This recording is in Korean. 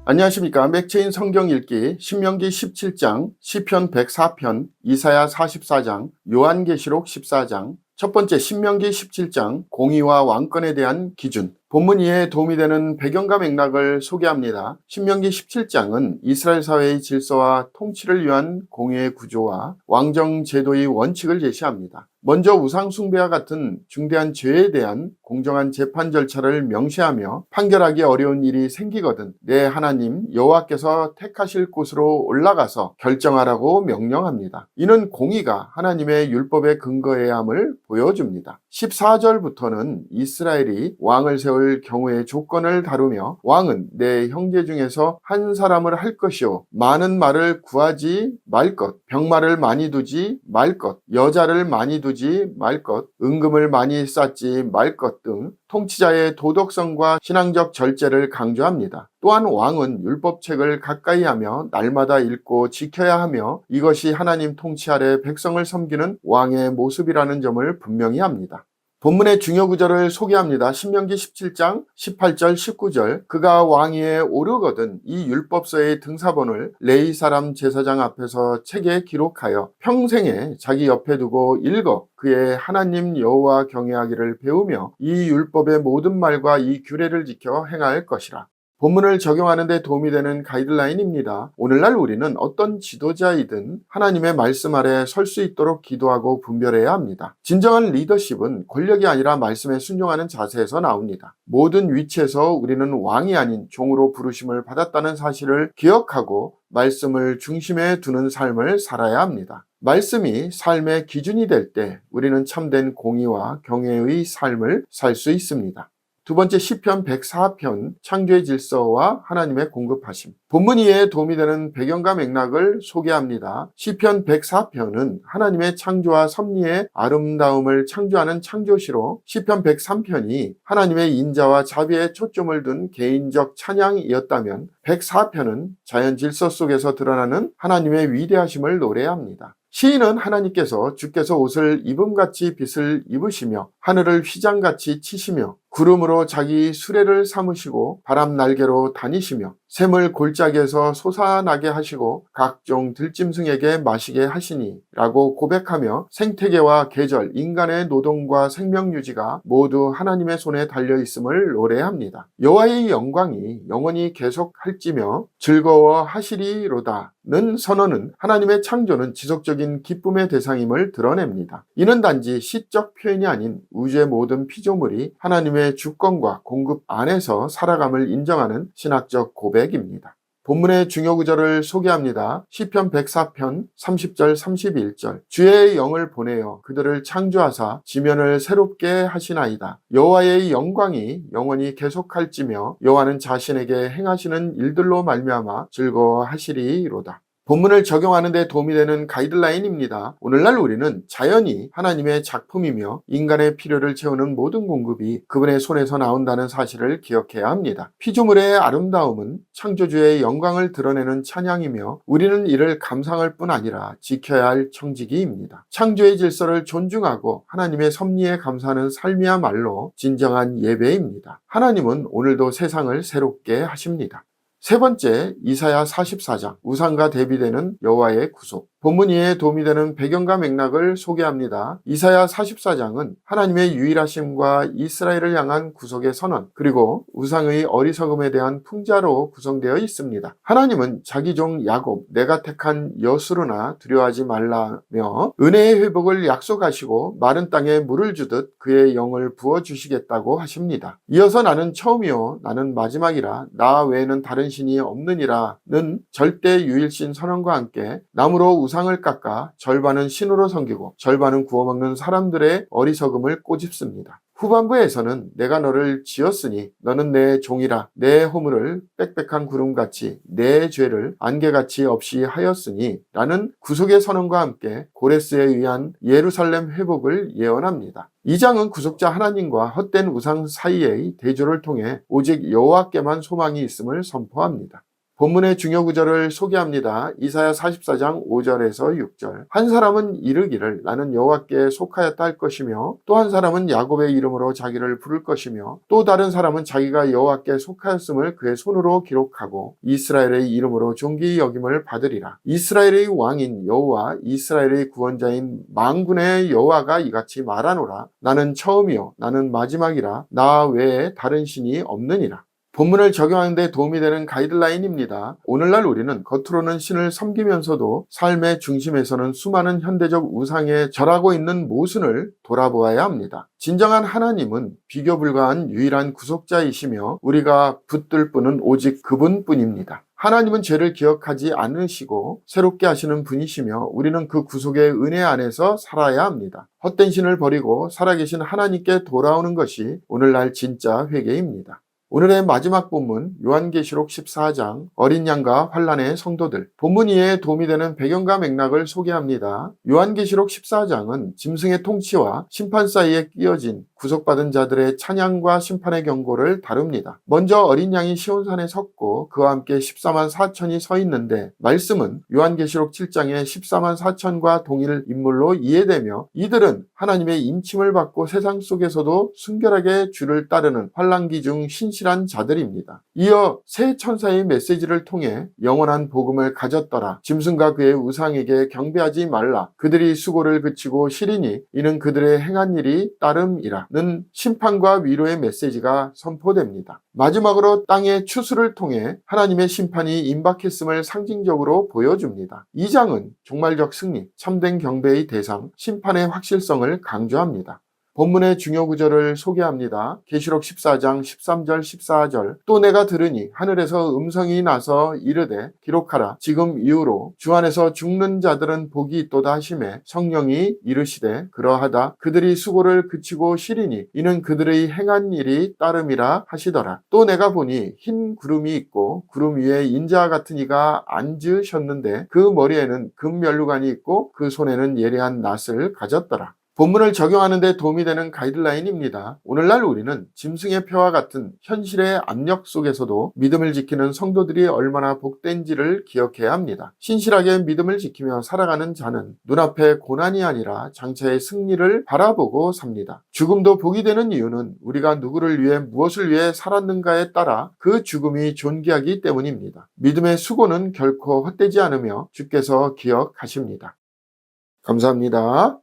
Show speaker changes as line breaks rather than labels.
안녕하십니까. 맥체인 성경 읽기 신명기 17장, 시편 104편, 이사야 44장, 요한계시록 14장. 첫 번째, 신명기 17장 공의와 왕권에 대한 기준. 본문 이해에 도움이 되는 배경과 맥락을 소개합니다. 신명기 17장은 이스라엘 사회의 질서와 통치를 위한 공의의 구조와 왕정 제도의 원칙을 제시합니다. 먼저 우상 숭배와 같은 중대한 죄에 대한 공정한 재판 절차를 명시하며 판결하기 어려운 일이 생기거든 내 하나님 여호와께서 택하실 곳으로 올라가서 결정하라고 명령합니다. 이는 공의가 하나님의 율법에 근거해야 함을 보여줍니다. 14절부터는 이스라엘이 왕을 세울 경우의 조건을 다루며 왕은 내 형제 중에서 한 사람을 할 것이요 많은 말을 구하지 말 것, 병마를 많이 두지 말 것, 여자를 많이 두지 말 것, 은금을 많이 쌓지 말 것 등 통치자의 도덕성과 신앙적 절제를 강조합니다. 또한 왕은 율법책을 가까이 하며 날마다 읽고 지켜야 하며 이것이 하나님 통치 아래 백성을 섬기는 왕의 모습이라는 점을 분명히 합니다. 본문의 중요 구절을 소개합니다. 신명기 17장 18절 19절 그가 왕위에 오르거든 이 율법서의 등사본을 레위 사람 제사장 앞에서 책에 기록하여 평생에 자기 옆에 두고 읽어 그의 하나님 여호와 경외하기를 배우며 이 율법의 모든 말과 이 규례를 지켜 행할 것이라. 본문을 적용하는 데 도움이 되는 가이드라인입니다. 오늘날 우리는 어떤 지도자이든 하나님의 말씀 아래 설 수 있도록 기도하고 분별해야 합니다. 진정한 리더십은 권력이 아니라 말씀에 순종하는 자세에서 나옵니다. 모든 위치에서 우리는 왕이 아닌 종으로 부르심을 받았다는 사실을 기억하고 말씀을 중심에 두는 삶을 살아야 합니다. 말씀이 삶의 기준이 될 때 우리는 참된 공의와 경외의 삶을 살 수 있습니다. 두 번째, 시편 104편 창조의 질서와 하나님의 공급하심. 본문 이해에 도움이 되는 배경과 맥락을 소개합니다. 시편 104편은 하나님의 창조와 섭리의 아름다움을 창조하는 창조시로 시편 103편이 하나님의 인자와 자비에 초점을 둔 개인적 찬양이었다면 104편은 자연 질서 속에서 드러나는 하나님의 위대하심을 노래합니다. 시인은 하나님께서 주께서 옷을 입음같이 빛을 입으시며 하늘을 휘장같이 치시며 구름으로 자기 수레를 삼으시고 바람 날개로 다니시며 샘을 골짜기에서 솟아나게 하시고 각종 들짐승에게 마시게 하시니 라고 고백하며 생태계와 계절, 인간의 노동과 생명유지가 모두 하나님의 손에 달려있음을 노래합니다. 여호와의 영광이 영원히 계속할지며 즐거워하시리로다 는 선언은 하나님의 창조는 지속적인 기쁨의 대상임을 드러냅니다. 이는 단지 시적 표현이 아닌 우주의 모든 피조물이 하나님의 주권과 공급 안에서 살아감을 인정하는 신학적 고백입니다. 본문의 중요 구절을 소개합니다. 시편 104편 30절 31절 주의 영을 보내어 그들을 창조하사 지면을 새롭게 하시나이다. 여호와의 영광이 영원히 계속할지며 여호와는 자신에게 행하시는 일들로 말미암아 즐거워하시리로다. 본문을 적용하는 데 도움이 되는 가이드라인입니다. 오늘날 우리는 자연이 하나님의 작품이며 인간의 필요를 채우는 모든 공급이 그분의 손에서 나온다는 사실을 기억해야 합니다. 피조물의 아름다움은 창조주의 영광을 드러내는 찬양이며 우리는 이를 감상할 뿐 아니라 지켜야 할 청지기입니다. 창조의 질서를 존중하고 하나님의 섭리에 감사하는 삶이야말로 진정한 예배입니다. 하나님은 오늘도 세상을 새롭게 하십니다. 세 번째, 이사야 44장 우상과 대비되는 여호와의 구속. 본문 이해에 도움이 되는 배경과 맥락을 소개합니다. 이사야 44장은 하나님의 유일하심과 이스라엘을 향한 구속의 선언 그리고 우상의 어리석음에 대한 풍자로 구성되어 있습니다. 하나님은 자기 종 야곱 내가 택한 여수르나 두려워하지 말라며 은혜의 회복을 약속하시고 마른 땅에 물을 주듯 그의 영을 부어주시겠다고 하십니다. 이어서 나는 처음이요 나는 마지막이라 나 외에는 다른 신이 없느니라는 절대 유일신 선언과 함께 나무로 우상을 깎아 절반은 신으로 섬기고 절반은 구워먹는 사람들의 어리석음을 꼬집습니다. 후반부에서는 내가 너를 지었으니 너는 내 종이라 내 허물을 빽빽한 구름같이 내 죄를 안개같이 없이 하였으니 라는 구속의 선언과 함께 고레스에 의한 예루살렘 회복을 예언합니다. 이 장은 구속자 하나님과 헛된 우상 사이의 대조를 통해 오직 여호와께만 소망이 있음을 선포합니다. 본문의 중요 구절을 소개합니다. 이사야 44장 5절에서 6절. 한 사람은 이르기를 나는 여호와께 속하였다 할 것이며 또 한 사람은 야곱의 이름으로 자기를 부를 것이며 또 다른 사람은 자기가 여호와께 속하였음을 그의 손으로 기록하고 이스라엘의 이름으로 존귀히 여김을 받으리라. 이스라엘의 왕인 여호와 이스라엘의 구원자인 만군의 여호와가 이같이 말하노라. 나는 처음이요 나는 마지막이라. 나 외에 다른 신이 없느니라. 본문을 적용하는 데 도움이 되는 가이드라인입니다. 오늘날 우리는 겉으로는 신을 섬기면서도 삶의 중심에서는 수많은 현대적 우상에 절하고 있는 모순을 돌아보아야 합니다. 진정한 하나님은 비교 불가한 유일한 구속자이시며 우리가 붙들 분은 오직 그분뿐입니다. 하나님은 죄를 기억하지 않으시고 새롭게 하시는 분이시며 우리는 그 구속의 은혜 안에서 살아야 합니다. 헛된 신을 버리고 살아계신 하나님께 돌아오는 것이 오늘날 진짜 회개입니다. 오늘의 마지막 본문 요한계시록 14장 어린 양과 환란의 성도들. 본문 이해에 도움이 되는 배경과 맥락을 소개합니다. 요한계시록 14장은 짐승의 통치와 심판 사이에 끼어진 구속받은 자들의 찬양과 심판의 경고를 다룹니다. 먼저 어린 양이 시온산에 섰고 그와 함께 14만 4천이 서 있는데 말씀은 요한계시록 7장의 14만 4천과 동일 인물로 이해되며 이들은 하나님의 인침을 받고 세상 속에서도 순결하게 주를 따르는 환란기 중 신실한 자들입니다. 이어 새 천사의 메시지를 통해 영원한 복음을 가졌더라. 짐승과 그의 우상에게 경배하지 말라. 그들이 수고를 그치고 시리니 이는 그들의 행한 일이 따름이라. 는 심판과 위로의 메시지가 선포됩니다. 마지막으로 땅의 추수를 통해 하나님의 심판이 임박했음을 상징적으로 보여줍니다. 이 장은 종말적 승리, 참된 경배의 대상, 심판의 확실성을 강조합니다. 본문의 중요 구절을 소개합니다. 계시록 14장 13절 14절. 또 내가 들으니 하늘에서 음성이 나서 이르되 기록하라. 지금 이후로 주 안에서 죽는 자들은 복이 있도다 하시매 성령이 이르시되 그러하다. 그들이 수고를 그치고 쉬리니 이는 그들의 행한 일이 따름이라 하시더라. 또 내가 보니 흰 구름이 있고 구름 위에 인자와 같은 이가 앉으셨는데 그 머리에는 금면류관이 있고 그 손에는 예리한 낫을 가졌더라. 본문을 적용하는 데 도움이 되는 가이드라인입니다. 오늘날 우리는 짐승의 표와 같은 현실의 압력 속에서도 믿음을 지키는 성도들이 얼마나 복된지를 기억해야 합니다. 신실하게 믿음을 지키며 살아가는 자는 눈앞에 고난이 아니라 장차의 승리를 바라보고 삽니다. 죽음도 복이 되는 이유는 우리가 누구를 위해 무엇을 위해 살았는가에 따라 그 죽음이 존귀하기 때문입니다. 믿음의 수고는 결코 헛되지 않으며 주께서 기억하십니다. 감사합니다.